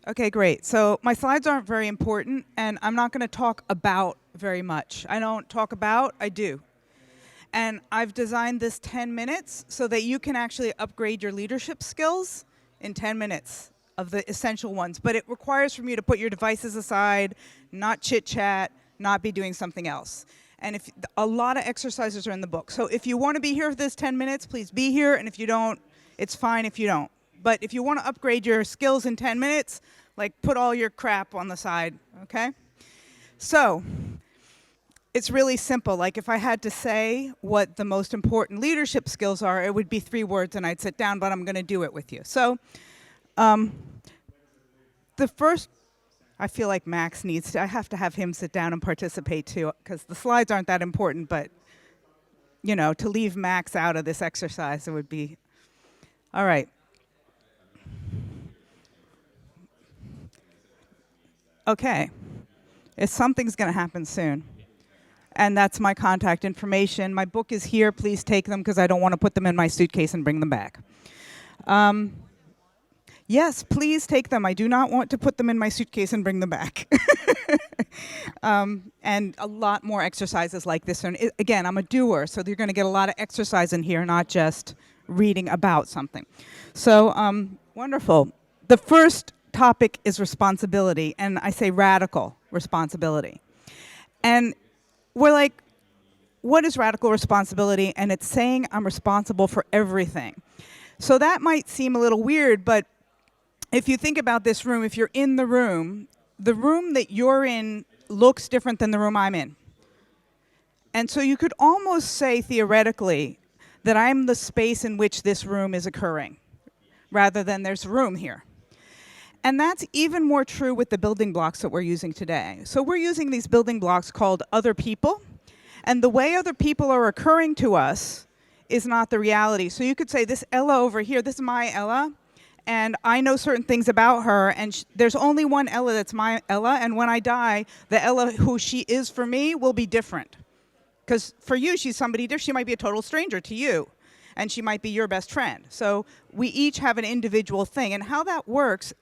Okay, great. So my slides aren't very important, and I'm not going to talk about very much. I don't talk about, I do. And I've designed this 10 minutes so that you can actually upgrade your leadership skills in 10 minutes of the essential ones. But it requires for me to put your devices aside, not chit-chat, not be doing something else. And if a lot of exercises are in the book. So if you want to be here for this 10 minutes, please be here. And if you don't, it's fine if you don't. But if you want to upgrade your skills in 10 minutes, like put all your crap on the side, okay? So it's really simple. Like if I had to say what the most important leadership skills are, it would be 3 words and I'd sit down, but I'm going to do it with you. So the first, I feel like Max needs to, I have to have him sit down and participate too, because the slides aren't that important, but you know, to leave Max out of this exercise, it would be, all right. Okay, if something's going to happen soon. And that's my contact information. My book is here. Please take them because I don't want to put them in my suitcase and bring them back. Yes, please take them. I do not want to put them in my suitcase and bring them back. And a lot more exercises like this. And again, I'm a doer, so you're going to get a lot of exercise in here, not just reading about something. So wonderful. The first topic is responsibility, and I say radical responsibility. And we're like, what is radical responsibility? And it's saying I'm responsible for everything. So that might seem a little weird, but if you think about this room, if you're in the room that you're in looks different than the room I'm in. And so you could almost say theoretically that I'm the space in which this room is occurring, rather than there's a room here. And that's even more true with the building blocks that we're using today. So we're using these building blocks called other people. And the way other people are occurring to us is not the reality. So you could say, this Ella over here, this is my Ella. And I know certain things about her. And there's only one Ella that's my Ella. And when I die, the Ella who she is for me will be different. Because for you, she's somebody different. She might be a total stranger to you. And she might be your best friend. So we each have an individual thing. And how that works.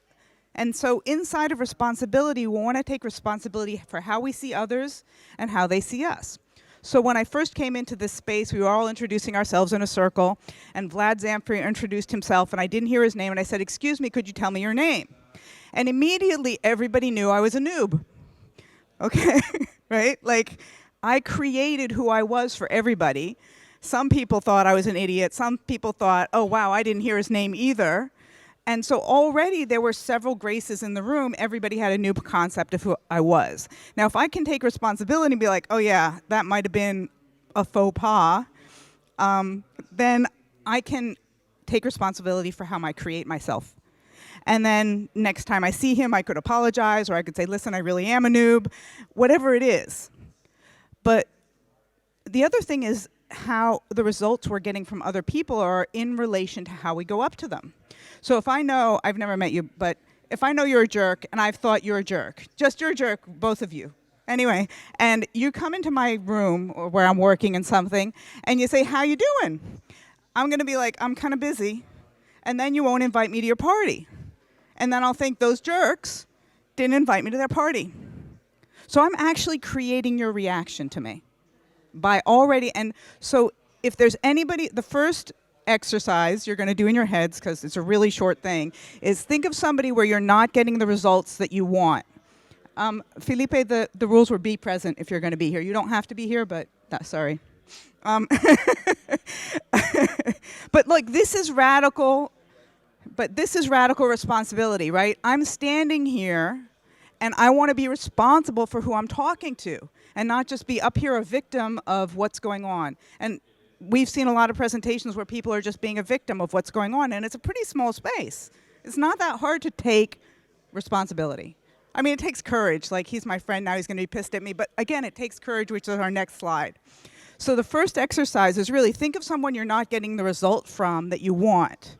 And so inside of responsibility, we want to take responsibility for how we see others and how they see us. So when I first came into this space, we were all introducing ourselves in a circle, and Vlad Zamfir introduced himself, and I didn't hear his name, and I said, excuse me, could you tell me your name? And immediately, everybody knew I was a noob, okay, right? Like, I created who I was for everybody. Some people thought I was an idiot. Some people thought, oh, wow, I didn't hear his name either. And so already there were several graces in the room. Everybody had a new concept of who I was. Now, if I can take responsibility and be like, oh, yeah, that might have been a faux pas, then I can take responsibility for how I create myself. And then next time I see him, I could apologize, or I could say, listen, I really am a noob, whatever it is. But the other thing is how the results we're getting from other people are in relation to how we go up to them. So if I know, I've never met you, but if I know you're a jerk and I've thought you're a jerk, just you're a jerk, both of you. Anyway, and you come into my room or where I'm working in something and you say, how you doing? I'm gonna be like, I'm kind of busy. And then you won't invite me to your party. And then I'll think those jerks didn't invite me to their party. So I'm actually creating your reaction to me by already, and so if there's anybody, the first exercise you're going to do in your heads, because it's a really short thing, is think of somebody where you're not getting the results that you want. Felipe, the rules were be present if you're going to be here. You don't have to be here, but sorry. But look, this is radical responsibility, right? I'm standing here and I want to be responsible for who I'm talking to and not just be up here a victim of what's going on. And we've seen a lot of presentations where people are just being a victim of what's going on, and it's a pretty small space. It's not that hard to take responsibility. I mean, it takes courage. Like, he's my friend, now he's going to be pissed at me. But again, it takes courage, which is our next slide. So the first exercise is really think of someone you're not getting the result from that you want.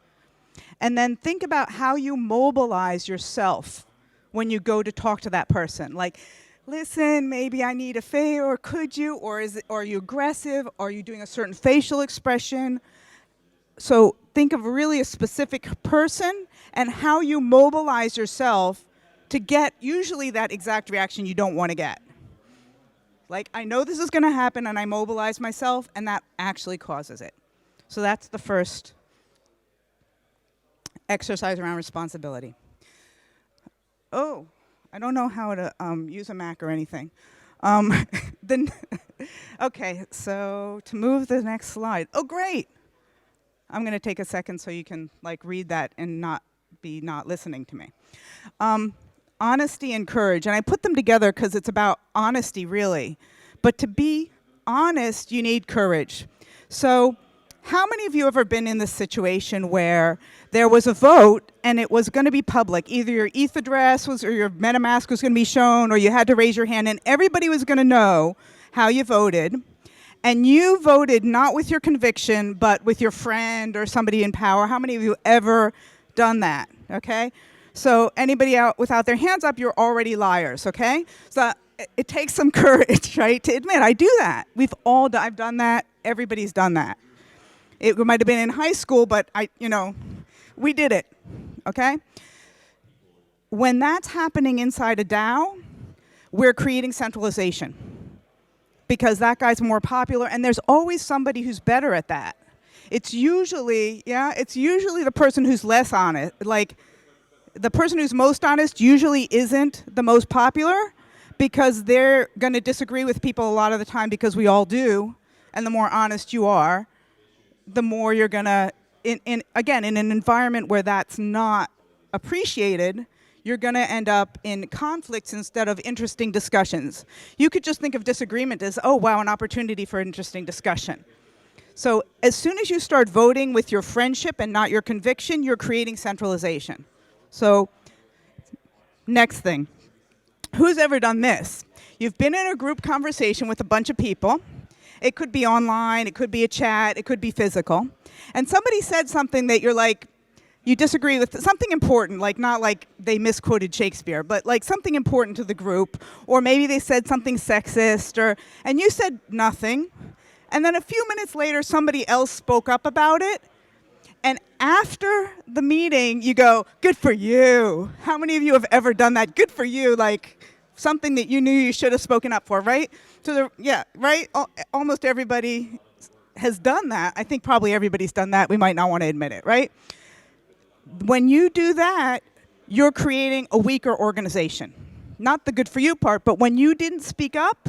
And then think about how you mobilize yourself when you go to talk to that person. Like, listen, maybe I need a favor, or could you, or are you aggressive? Are you doing a certain facial expression? So think of really a specific person and how you mobilize yourself to get usually that exact reaction you don't want to get. Like, I know this is going to happen, and I mobilize myself, and that actually causes it. So that's the first exercise around responsibility. Oh, I don't know how to use a Mac or anything. Okay, so to move the next slide. Oh, great. I'm going to take a second so you can like read that and not be not listening to me. Honesty and courage, and I put them together because it's about honesty, really. But to be honest, you need courage. So how many of you have ever been in this situation where there was a vote and it was going to be public? Either your ETH address was or your MetaMask was going to be shown, or you had to raise your hand, and everybody was going to know how you voted. And you voted not with your conviction, but with your friend or somebody in power. How many of you ever done that? Okay? So anybody out without their hands up, you're already liars, okay? So it takes some courage, right, to admit, I do that. I've done that. Everybody's done that. It might have been in high school, but we did it, okay? When that's happening inside a DAO, we're creating centralization because that guy's more popular, and there's always somebody who's better at that. It's usually the person who's less honest. Like, the person who's most honest usually isn't the most popular because they're going to disagree with people a lot of the time, because we all do, and the more honest you are, the more you're going to, again, in an environment where that's not appreciated, you're going to end up in conflicts instead of interesting discussions. You could just think of disagreement as, oh, wow, an opportunity for interesting discussion. So as soon as you start voting with your friendship and not your conviction, you're creating centralization. So next thing, who's ever done this? You've been in a group conversation with a bunch of people. It could be online, it could be a chat, it could be physical. And somebody said something that you're like, you disagree with, something important, like not like they misquoted Shakespeare, but like something important to the group, or maybe they said something sexist, and you said nothing. And then a few minutes later, somebody else spoke up about it. And after the meeting, you go, good for you. How many of you have ever done that? Good for you, like something that you knew you should have spoken up for, right? Right? Almost everybody has done that. I think probably everybody's done that. We might not want to admit it, right? When you do that, you're creating a weaker organization. Not the good for you part, but when you didn't speak up,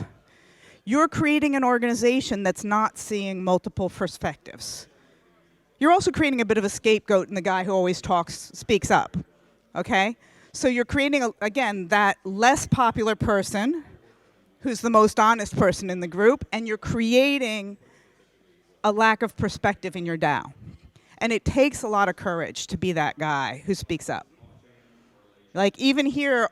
you're creating an organization that's not seeing multiple perspectives. You're also creating a bit of a scapegoat in the guy who always speaks up, okay? So you're creating, again, that less popular person who's the most honest person in the group, and you're creating a lack of perspective in your DAO. And it takes a lot of courage to be that guy who speaks up. Like, even here,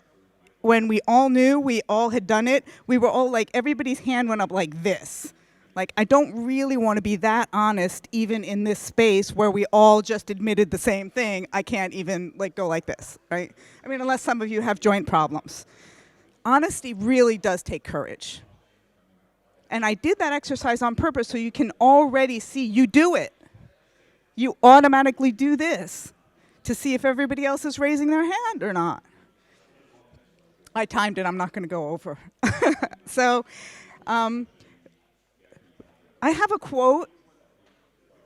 when we all knew we all had done it, we were all like, everybody's hand went up like this. Like, I don't really want to be that honest, even in this space where we all just admitted the same thing. I can't even like go like this, right? I mean, unless some of you have joint problems. Honesty really does take courage. And I did that exercise on purpose so you can already see you do it. You automatically do this to see if everybody else is raising their hand or not. I timed it. I'm not going to go over. So I have a quote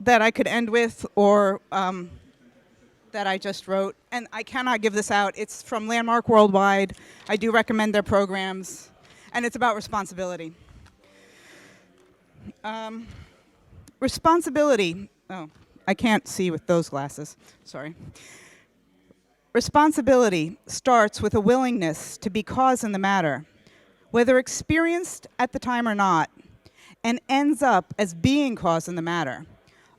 that I could end with, or that I just wrote. And I cannot give this out. It's from Landmark Worldwide. I do recommend their programs. And it's about responsibility. Responsibility. Oh, I can't see with those glasses. Sorry. Responsibility starts with a willingness to be cause in the matter, whether experienced at the time or not, and ends up as being cause in the matter.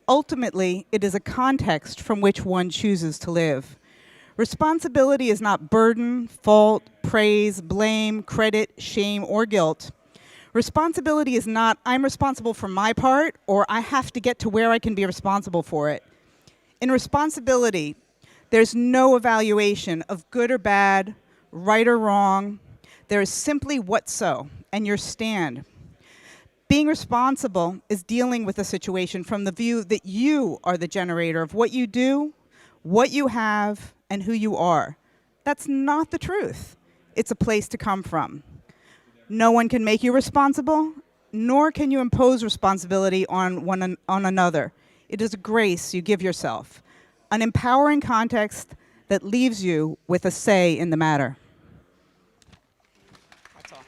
Ultimately, it is a context from which one chooses to live. Responsibility is not burden, fault, praise, blame, credit, shame, or guilt. Responsibility is not, I'm responsible for my part, or I have to get to where I can be responsible for it. In responsibility, there's no evaluation of good or bad, right or wrong. There is simply what's so, and your stand. Being responsible is dealing with a situation from the view that you are the generator of what you do, what you have, and who you are. That's not the truth. it's a place to come from. No one can make you responsible, nor can you impose responsibility on another. It is a grace you give yourself, an empowering context that leaves you with a say in the matter. That's all.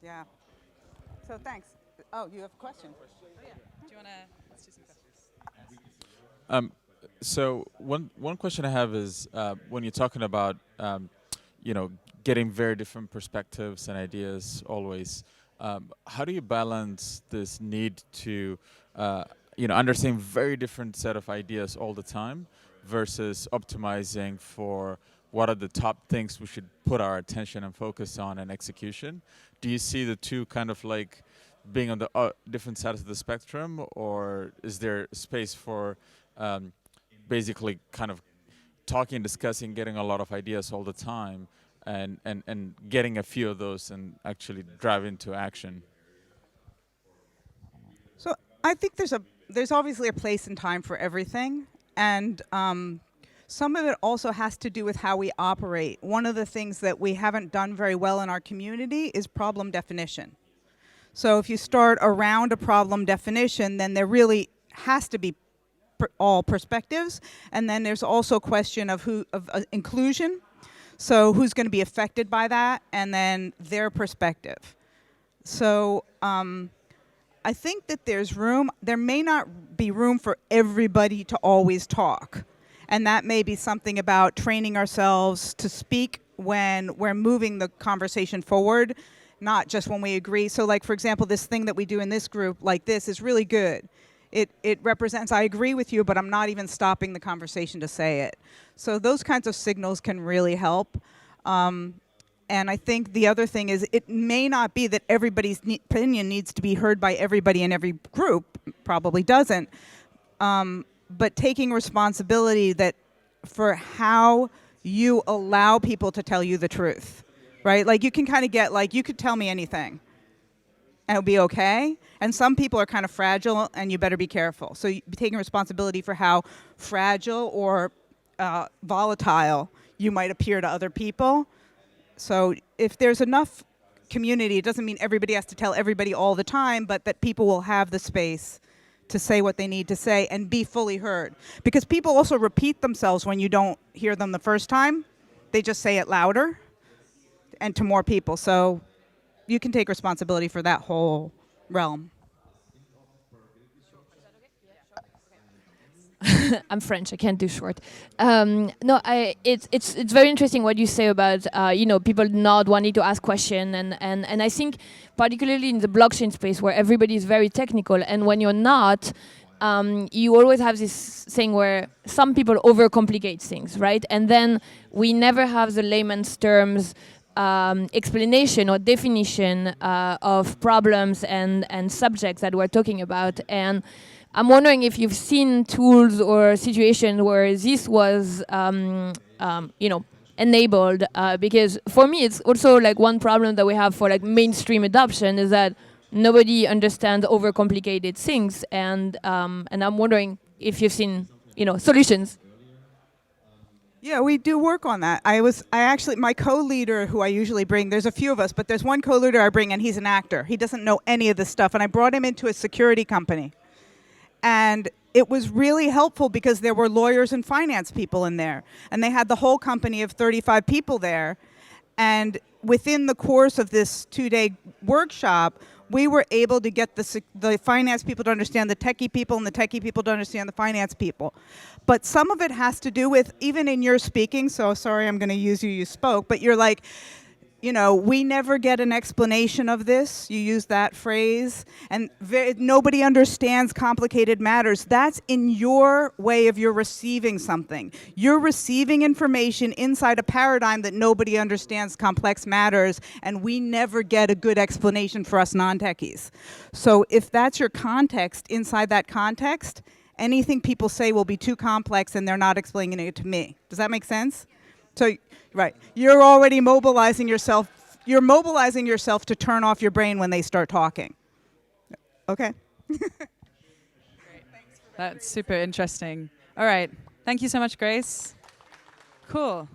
Yeah. So thanks. Oh, you have a question? Oh, yeah. Do you want to, let's do some questions. So one question I have is when you're talking about getting very different perspectives and ideas always, how do you balance this need to understand very different set of ideas all the time versus optimizing for what are the top things we should put our attention and focus on and execution? Do you see the two kind of like being on the different sides of the spectrum, or is there space for basically kind of talking, discussing, getting a lot of ideas all the time, and getting a few of those and actually drive into action? So I think there's obviously a place and time for everything, and some of it also has to do with how we operate. One of the things that we haven't done very well in our community is problem definition. So if you start around a problem definition, then there really has to be all perspectives, and then there's also a question of inclusion. So who's going to be affected by that, and then their perspective. So I think that there may not be room for everybody to always talk. And that may be something about training ourselves to speak when we're moving the conversation forward, not just when we agree. So like, for example, this thing that we do in this group like this is really good. It represents, I agree with you, but I'm not even stopping the conversation to say it. So those kinds of signals can really help. And I think the other thing is it may not be that everybody's opinion needs to be heard by everybody in every group, probably doesn't. But taking responsibility for how you allow people to tell you the truth, right? Like you can kind of get like, you could tell me anything and it'll be okay. And some people are kind of fragile and you better be careful. So taking responsibility for how fragile or volatile you might appear to other people. So if there's enough community, it doesn't mean everybody has to tell everybody all the time, but that people will have the space to say what they need to say and be fully heard. Because people also repeat themselves when you don't hear them the first time. They just say it louder and to more people. So you can take responsibility for that whole realm. I'm French. I can't do short. No, it's very interesting what you say about people not wanting to ask questions, and I think particularly in the blockchain space where everybody is very technical, and when you're not, you always have this thing where some people overcomplicate things, right? And then we never have the layman's terms explanation or definition of problems and subjects that we're talking about. And I'm wondering if you've seen tools or situations where this was, enabled. Because for me, it's also like one problem that we have for like mainstream adoption is that nobody understands overcomplicated things, and I'm wondering if you've seen, solutions. Yeah, we do work on that. My co-leader who I usually bring, there's a few of us, but there's one co-leader I bring and he's an actor. He doesn't know any of this stuff, and I brought him into a security company. And it was really helpful because there were lawyers and finance people in there. And they had the whole company of 35 people there. And within the course of this 2-day workshop, we were able to get the finance people to understand the techie people and the techie people to understand the finance people. But some of it has to do with, even in your speaking, so sorry I'm going to use you spoke, but you're like, we never get an explanation of this. You use that phrase. And nobody understands complicated matters. That's in your way of you're receiving something. You're receiving information inside a paradigm that nobody understands complex matters, and we never get a good explanation for us non-techies. So if that's your context, inside that context, anything people say will be too complex and they're not explaining it to me. Does that make sense? So, right, you're already mobilizing yourself. You're mobilizing yourself to turn off your brain when they start talking. Okay. That's super interesting. All right. Thank you so much, Grace. Cool.